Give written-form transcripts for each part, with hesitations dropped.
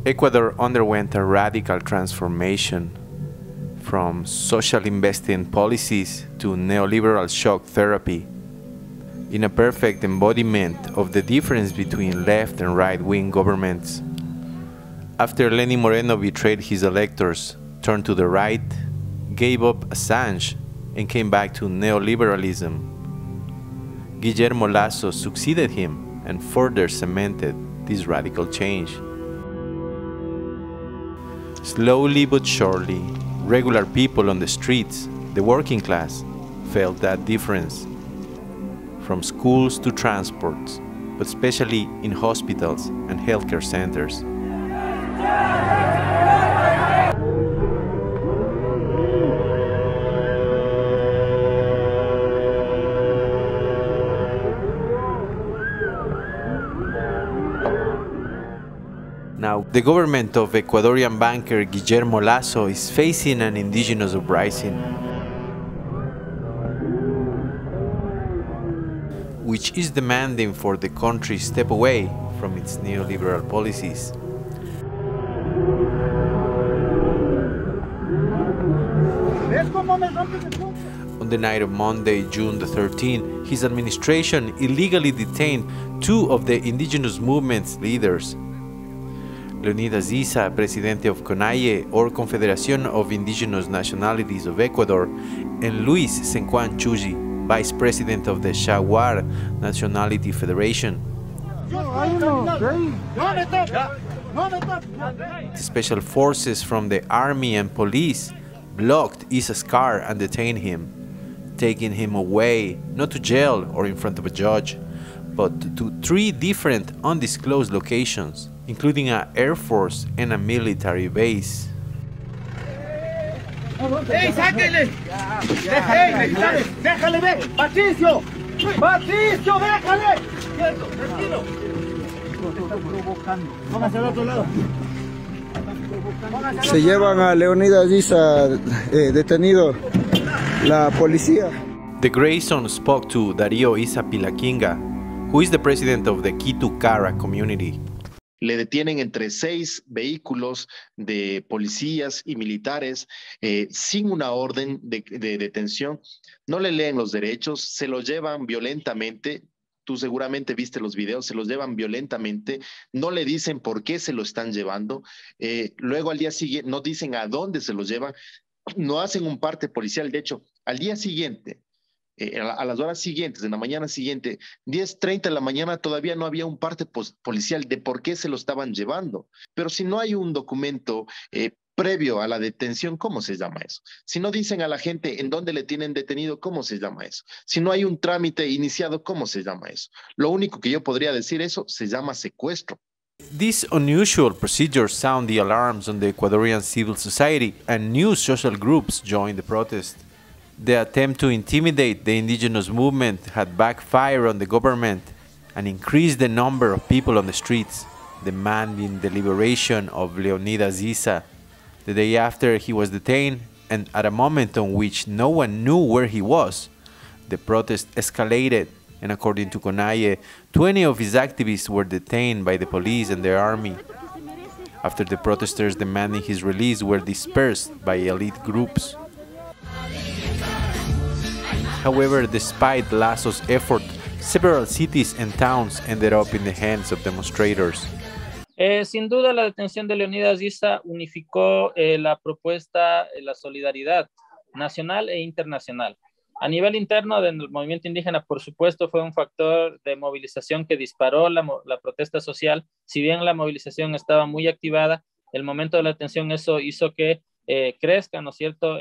Ecuador underwent a radical transformation from social investing policies to neoliberal shock therapy, in a perfect embodiment of the difference between left and right-wing governments. After Lenín Moreno betrayed his electors, turned to the right, gave up Assange, and came back to neoliberalism, Guillermo Lasso succeeded him and further cemented this radical change. Slowly but surely, regular people on the streets, the working class, felt that difference. From schools to transports, but especially in hospitals and healthcare centers. Now, the government of Ecuadorian banker Guillermo Lasso is facing an indigenous uprising, which is demanding for the country step away from its neoliberal policies. On the night of Monday, June the 13th, his administration illegally detained two of the indigenous movement's leaders, Leonidas Issa, Presidente of CONAIE, or Confederación of Indigenous Nationalities of Ecuador, and Luis Senquan Chuji, Vice President of the Shuar Nationality Federation. Special forces from the army and police blocked Issa's car and detained him, taking him away, not to jail or in front of a judge, but to three different undisclosed locations, including an Air Force and a military base. ¡Ey, sáquenle! ¡Déjale ver! ¡Patricio! ¡Patricio, déjale! ¡Quieto, tranquilo! Póngase al otro lado. Se llevan a Leonidas Issa detenido la policía. The Grayson spoke to Darío Issa Pilaquinga, who is the president of the Quito Cara community. Le detienen entre 6 vehículos de policías y militares sin una orden de detención. No le leen los derechos, se los llevan violentamente. Tú seguramente viste los videos, se los llevan violentamente. No le dicen por qué se lo están llevando. Luego al día siguiente no dicen a dónde se los llevan. No hacen un parte policial. De hecho, al día siguiente, a las horas siguientes, en la mañana siguiente, 10:30 de la mañana, todavía no había un parte policial de por qué se lo estaban llevando. Pero si no hay un documento previo a la detención, ¿cómo se llama eso? Si no dicen a la gente en dónde le tienen detenido, ¿cómo se llama eso? Si no hay un trámite iniciado, ¿cómo se llama eso? Lo único que yo podría decir eso se llama secuestro. These unusual procedures sound the alarms on the Ecuadorian civil society, and new social groups joined the protest. The attempt to intimidate the indigenous movement had backfired on the government and increased the number of people on the streets, demanding the liberation of Leonidas Issa. The day after he was detained, and at a moment on which no one knew where he was, the protest escalated, and according to CONAIE, 20 of his activists were detained by the police and the army. After the protesters demanding his release were dispersed by elite groups. However, despite Lasso's effort, several cities and towns ended up in the hands of demonstrators. Sin duda, la detención de Leonidas Issa unificó la propuesta, la solidaridad nacional e internacional. A nivel interno del movimiento indígena, por supuesto, fue un factor de movilización que disparó la protesta social. Si bien la movilización estaba muy activada, el momento de la detención eso hizo que crezca, ¿no es cierto?,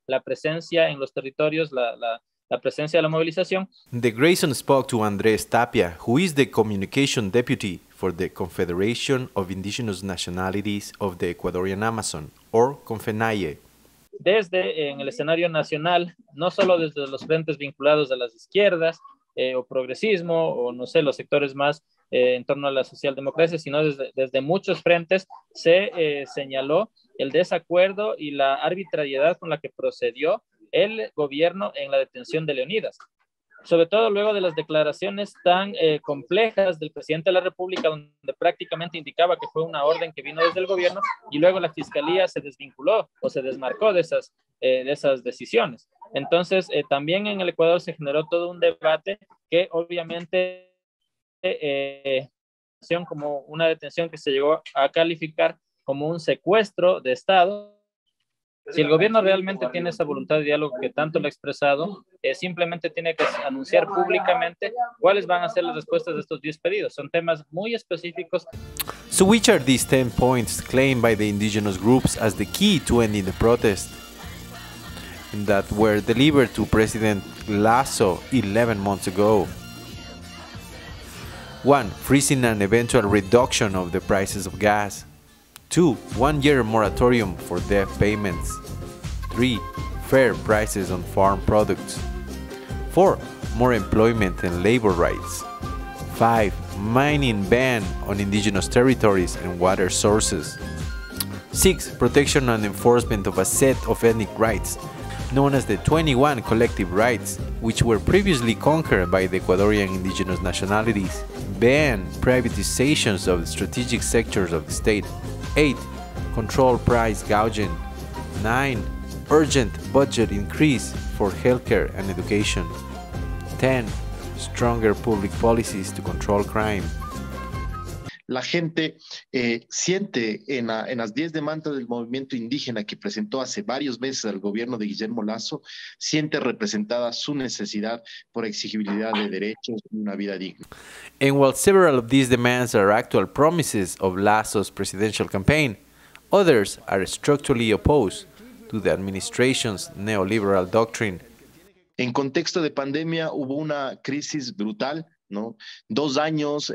la presencia en los territorios, la presencia de la movilización. The Grayson spoke to Andrés Tapia, who is the communication deputy for the Confederation of Indigenous Nationalities of the Ecuadorian Amazon, or CONFENAIE. Desde en el escenario nacional, no solo desde los frentes vinculados a las izquierdas o progresismo, o no sé, los sectores más en torno a la socialdemocracia, sino desde muchos frentes se señaló el desacuerdo y la arbitrariedad con la que procedió el gobierno en la detención de Leonidas. sobre todo luego de las declaraciones tan complejas del presidente de la República, donde prácticamente indicaba que fue una orden que vino desde el gobierno y luego la Fiscalía se desvinculó o se desmarcó de esas decisiones. Entonces, también en el Ecuador se generó todo un debate que obviamente como una detención que se llegó a calificar como un secuestro de Estado. Si el gobierno realmente tiene esa voluntad de diálogo que tanto lo ha expresado, simplemente tiene que anunciar públicamente cuáles van a ser las respuestas de estos 10 pedidos. Son temas muy específicos. So which are these 10 points claimed by the indigenous groups as the key to ending the protest and that were delivered to President Lasso 11 months ago? 1. Freezing an eventual reduction of the prices of gas. 2. 1-year moratorium for debt payments. 3. Fair prices on farm products. 4. More employment and labor rights. 5. Mining ban on indigenous territories and water sources. 6. Protection and enforcement of a set of ethnic rights, known as the 21 collective rights, which were previously conquered by the Ecuadorian indigenous nationalities. Ban privatizations of the strategic sectors of the state. 8. Control price gouging. 9. Urgent budget increase for healthcare and education. 10. Stronger public policies to control crime. La gente siente en las 10 demandas del movimiento indígena que presentó hace varios meses al gobierno de Guillermo Lasso, siente representada su necesidad por exigibilidad de derechos y una vida digna. And while several of these demands are actual promises of Lasso's presidential campaign, others are structurally opposed to the administration's neoliberal doctrine. En contexto de pandemia hubo una crisis brutal, ¿no? 2 años,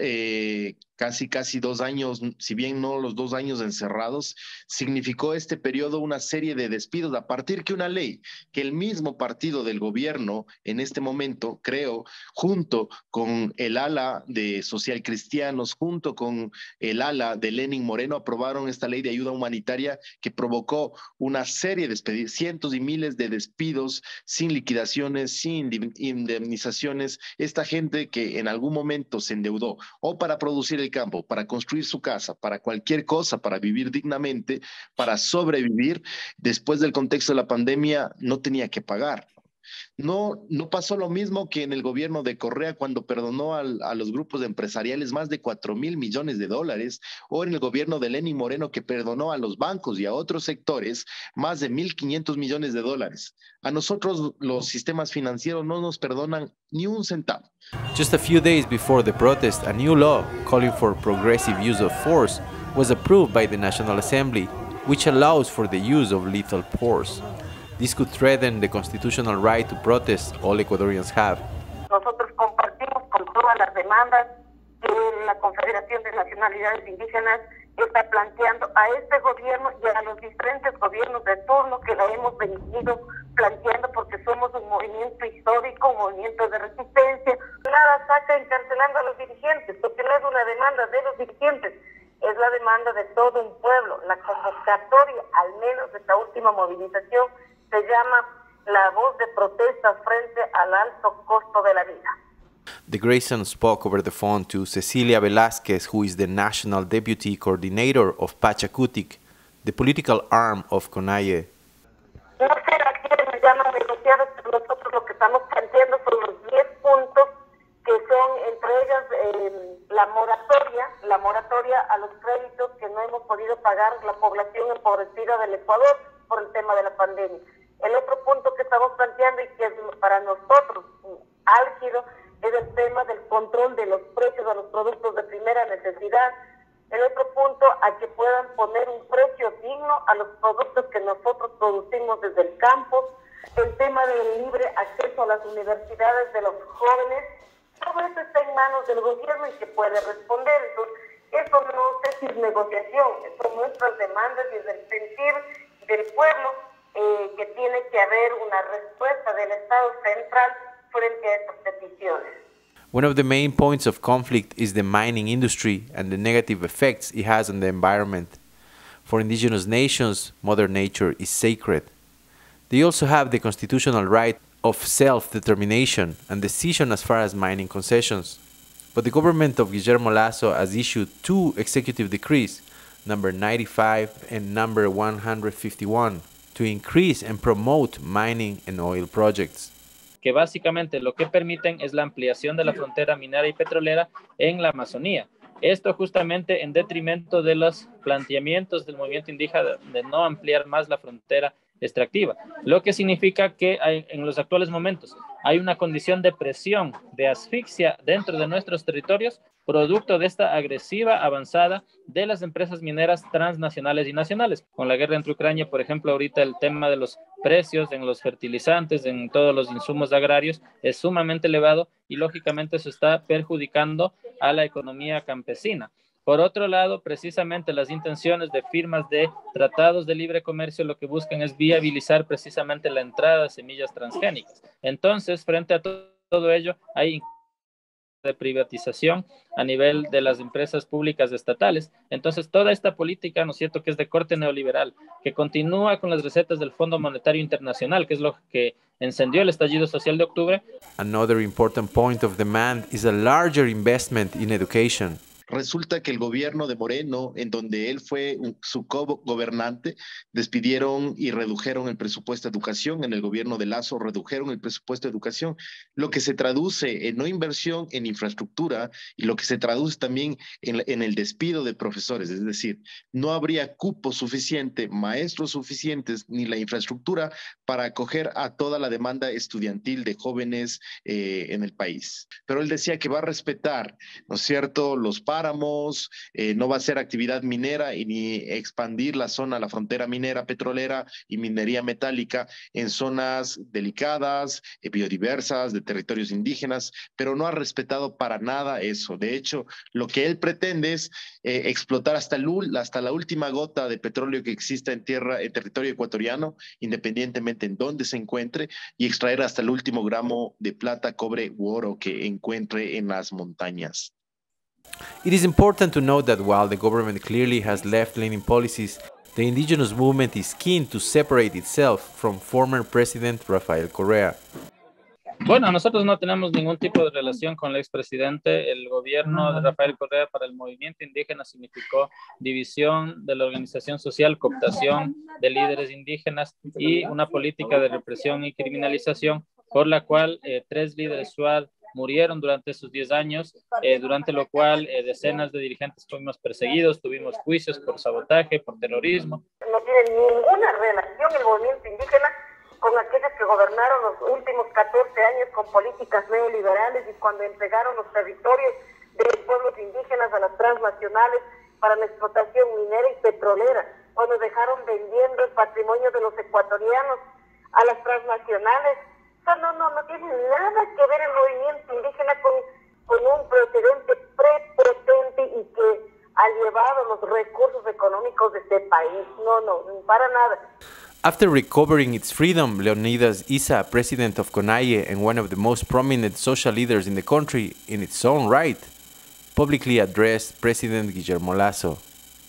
casi 2 años, si bien no los 2 años encerrados, significó este periodo una serie de despidos a partir que una ley que el mismo partido del gobierno en este momento creó, junto con el ala de Social Cristianos, junto con el ala de Lenín Moreno, aprobaron esta ley de ayuda humanitaria que provocó una serie de despidos, cientos y miles de despidos sin liquidaciones, sin indemnizaciones. Esta gente que en algún momento se endeudó o para producir el campo, para construir su casa, para cualquier cosa, para vivir dignamente, para sobrevivir, después del contexto de la pandemia no tenía que pagar. No pasó lo mismo que en el gobierno de Correa cuando perdonó a los grupos empresariales más de 4.000 millones de dólares, o en el gobierno de Lenín Moreno que perdonó a los bancos y a otros sectores más de 1.500 millones de dólares. A nosotros los sistemas financieros no nos perdonan ni un centavo. Just a few days before the protest, a new law calling for progressive use of force was approved by the National Assembly, which allows for the use of lethal force. This could threaten the constitutional right to protest all Ecuadorians have. Nosotros compartimos con todas las demandas que la Confederación de Nacionalidades Indígenas está planteando a este gobierno y a los diferentes gobiernos de turno que la hemos venido planteando porque somos un movimiento histórico, un movimiento de resistencia. Nada saca encarcelando a los dirigentes, porque no es una demanda de los dirigentes, es la demanda de todo un pueblo. La convocatoria, al menos de esta última movilización, se llama la voz de protesta frente al alto costo de la vida. The Grayson spoke over the phone to Cecilia Velázquez, who is the National Deputy Coordinator of Pachacutic, the political arm of CONAIE. No sé a quién me llaman a negociar, pero nosotros lo que estamos planteando son los 10 puntos que son entre ellas la moratoria a los créditos que no hemos podido pagar la población empobrecida del Ecuador por el tema de la pandemia. El otro punto que estamos planteando y que es para nosotros álgido es el tema del control de los precios a los productos de primera necesidad. El otro punto, a que puedan poner un precio digno a los productos que nosotros producimos desde el campo. El tema del libre acceso a las universidades de los jóvenes. Todo eso está en manos del gobierno y que puede responder. Entonces, eso no sé si es negociación, son nuestras demandas y es el sentir del pueblo que tiene que haber una respuesta del Estado central frente a estas peticiones. One of the main points of conflict is the mining industry and the negative effects it has on the environment. For indigenous nations, Mother Nature is sacred. They also have the constitutional right of self-determination and decision as far as mining concessions. But the government of Guillermo Lasso has issued two executive decrees, number 95 and number 151, to increase and promote mining and oil projects. Que básicamente lo que permiten es la ampliación de la frontera minera y petrolera en la Amazonía. Esto justamente en detrimento de los planteamientos del movimiento indígena de no ampliar más la frontera extractiva, lo que significa que en los actuales momentos hay una condición de presión, de asfixia dentro de nuestros territorios, producto de esta agresiva avanzada de las empresas mineras transnacionales y nacionales. Con la guerra entre Ucrania, por ejemplo, ahorita el tema de los precios en los fertilizantes, en todos los insumos agrarios, es sumamente elevado y lógicamente eso está perjudicando a la economía campesina. Por otro lado, precisamente las intenciones de firmas de tratados de libre comercio lo que buscan es viabilizar precisamente la entrada de semillas transgénicas. Entonces, frente a todo ello, hay de privatización a nivel de las empresas públicas estatales. Entonces, toda esta política, ¿no es cierto?, que es de corte neoliberal, que continúa con las recetas del Fondo Monetario Internacional, que es lo que encendió el estallido social de octubre. Another important point of demand is a larger investment in education. Resulta que el gobierno de Moreno, en donde él fue su co-gobernante, despidieron y redujeron el presupuesto de educación. En el gobierno de Lasso redujeron el presupuesto de educación, lo que se traduce en no inversión en infraestructura y lo que se traduce también en el despido de profesores. Es decir, no habría cupo suficiente, maestros suficientes, ni la infraestructura para acoger a toda la demanda estudiantil de jóvenes en el país. Pero él decía que va a respetar, ¿no es cierto?, los páramos, no va a hacer actividad minera y ni expandir la frontera minera, petrolera y minería metálica en zonas delicadas, biodiversas, de territorios indígenas, pero no ha respetado para nada eso. De hecho, lo que él pretende es explotar hasta la última gota de petróleo que exista en territorio ecuatoriano, independientemente en dónde se encuentre, y extraer hasta el último gramo de plata, cobre u oro que encuentre en las montañas. It is important to note that while the government clearly has left-leaning policies, the indigenous movement is keen to separate itself from former President Rafael Correa. Bueno, nosotros no tenemos ningún tipo de relación con el expresidente. El gobierno de Rafael Correa para el movimiento indígena significó división de la organización social, cooptación de líderes indígenas y una política de represión y criminalización por la cual 3 líderes SUAD murieron durante esos 10 años, durante lo cual decenas de dirigentes fuimos perseguidos, tuvimos juicios por sabotaje, por terrorismo. No tiene ninguna relación el movimiento indígena con aquellos que gobernaron los últimos 14 años con políticas neoliberales y cuando entregaron los territorios de los pueblos indígenas a las transnacionales para la explotación minera y petrolera, cuando dejaron vendiendo el patrimonio de los ecuatorianos a las transnacionales. No tiene nada que ver el movimiento indígena con un precedente prepotente y que ha llevado los recursos económicos de este país. No, para nada. After recovering its freedom, Leonidas Issa, president of CONAIE and one of the most prominent social leaders in the country in its own right, publicly addressed President Guillermo Lasso.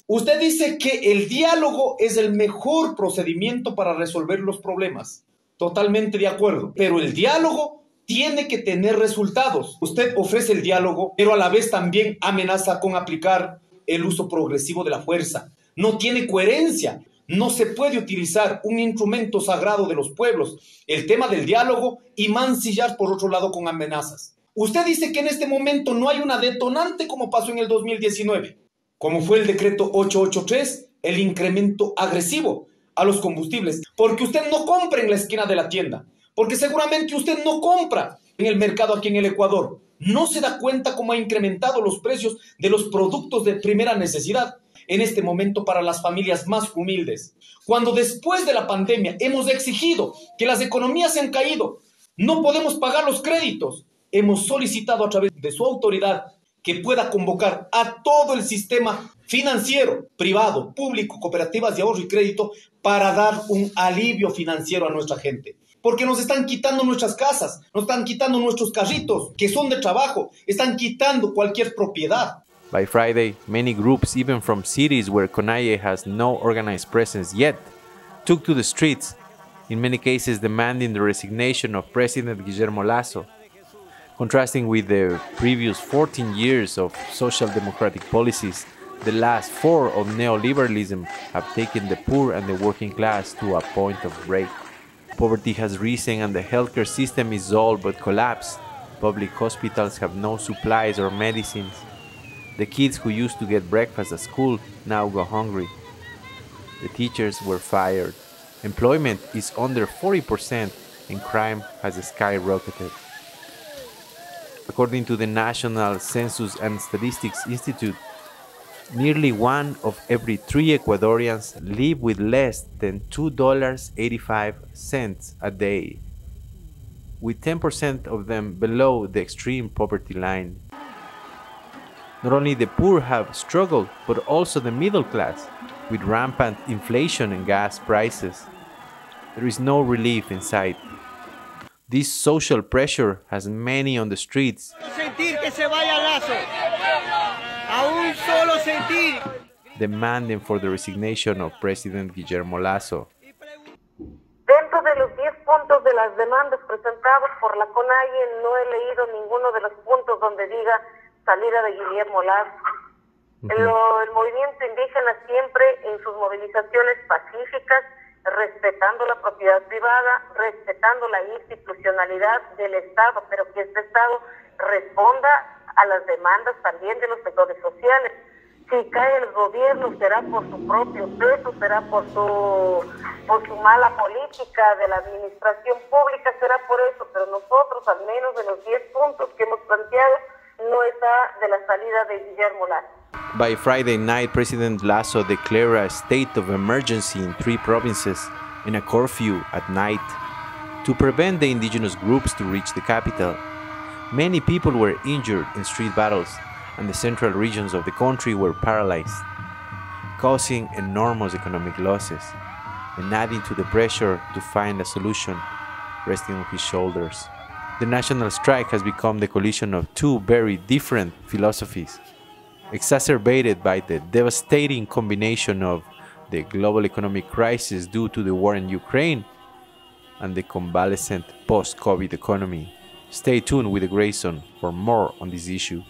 Usted dice que el diálogo es el mejor procedimiento para resolver los problemas. Totalmente de acuerdo, pero el diálogo tiene que tener resultados. Usted ofrece el diálogo, pero a la vez también amenaza con aplicar el uso progresivo de la fuerza. No tiene coherencia. No se puede utilizar un instrumento sagrado de los pueblos, el tema del diálogo, y mancillar por otro lado con amenazas. Usted dice que en este momento no hay una detonante como pasó en el 2019, como fue el decreto 883, el incremento agresivo a los combustibles, porque usted no compra en la esquina de la tienda, porque seguramente usted no compra en el mercado aquí en el Ecuador. No se da cuenta cómo ha incrementado los precios de los productos de primera necesidad en este momento para las familias más humildes. Cuando después de la pandemia hemos exigido que las economías se han caído, no podemos pagar los créditos, hemos solicitado a través de su autoridad que pueda convocar a todo el sistema financiero, privado, público, cooperativas de ahorro y crédito para dar un alivio financiero a nuestra gente. Porque nos están quitando nuestras casas, nos están quitando nuestros carritos que son de trabajo, están quitando cualquier propiedad. By Friday, many groups, even from cities where CONAIE has no organized presence yet, took to the streets, in many cases demanding the resignation of President Guillermo Lasso. Contrasting with the previous 14 years of social democratic policies, the last 4 of neoliberalism have taken the poor and the working class to a point of break. Poverty has risen and the healthcare system is all but collapsed. Public hospitals have no supplies or medicines. The kids who used to get breakfast at school now go hungry. The teachers were fired. Employment is under 40% and crime has skyrocketed. According to the National Census and Statistics Institute, nearly 1 of every 3 Ecuadorians live with less than $2.85 a day, with 10% of them below the extreme poverty line. Not only the poor have struggled, but also the middle class, with rampant inflation and gas prices. There is no relief in sight. This social pressure has many on the streets demanding for the resignation of President Guillermo Lasso. Dentro de los 10 puntos de las demandas presentados por la CONAIE, no he leído ninguno de los puntos donde diga salida de Guillermo Lasso. El movimiento indígena siempre en sus movilizaciones pacíficas, respetando la propiedad privada, respetando la institucionalidad del Estado, pero que este Estado responda a las demandas también de los sectores sociales. Si cae el gobierno será por su propio peso, será por su mala política de la administración pública, será por eso, pero nosotros, al menos de los 10 puntos que hemos planteado, no está de la salida de Guillermo Lasso. By Friday night, President Lasso declared a state of emergency in 3 provinces and a curfew at night to prevent the indigenous groups to reach the capital. Many people were injured in street battles, and the central regions of the country were paralyzed, causing enormous economic losses and adding to the pressure to find a solution resting on his shoulders. The national strike has become the collision of 2 very different philosophies, exacerbated by the devastating combination of the global economic crisis due to the war in Ukraine and the convalescent post-COVID economy. Stay tuned with The Grayson for more on this issue.